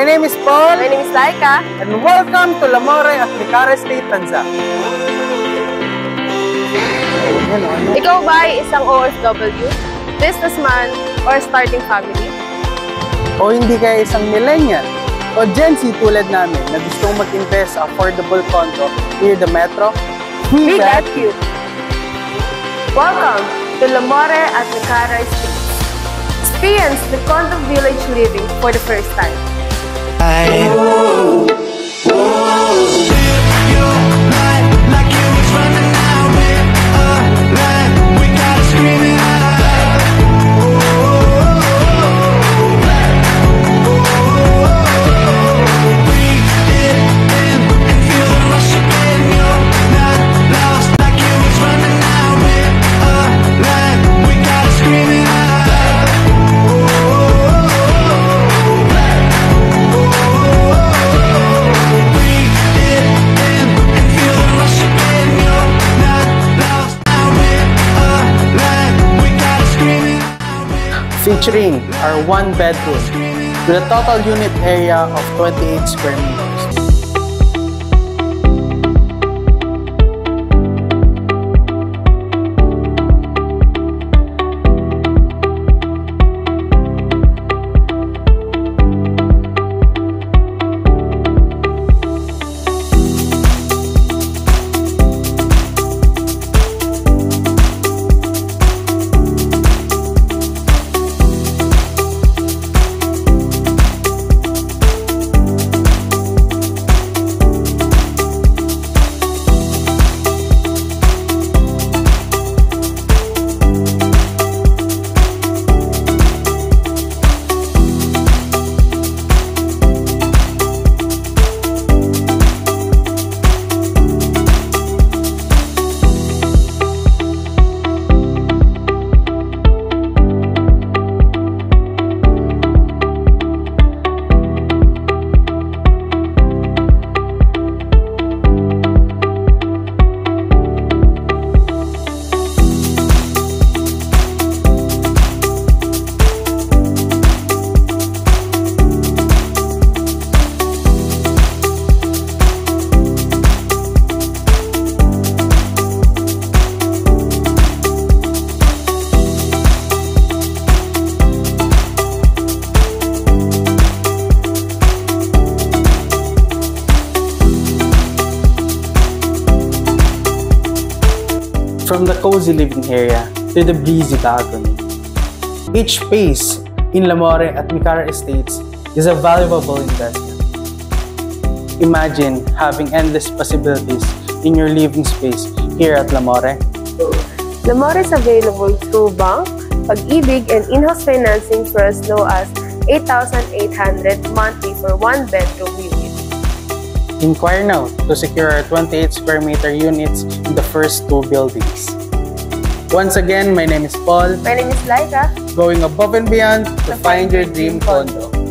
My name is Paul. My name is Laika. And welcome to Lamore at Micara State, Tanza. Ikaw ba ay isang OFW, businessman, or starting family? O hindi kaya isang millennial o Gen Z tulad namin na gustong mag-invest sa affordable condo near the metro? We got you! Welcome to Lamore at Micara State. Experience the condo village living for the first time. Featuring our one bedroom with a total unit area of 28 square meters. From the cozy living area to the breezy balcony, each space in Lamore at Micara Estates is a valuable investment. Imagine having endless possibilities in your living space here at Lamore. Lamore is available through bank, Pag-ibig, and in-house financing for as low as 8,800 monthly for one bedroom unit. Inquire now to secure our 28 square meter units in the first two buildings. Once again, my name is Paul. My name is Laika. Going above and beyond to find your dream condo.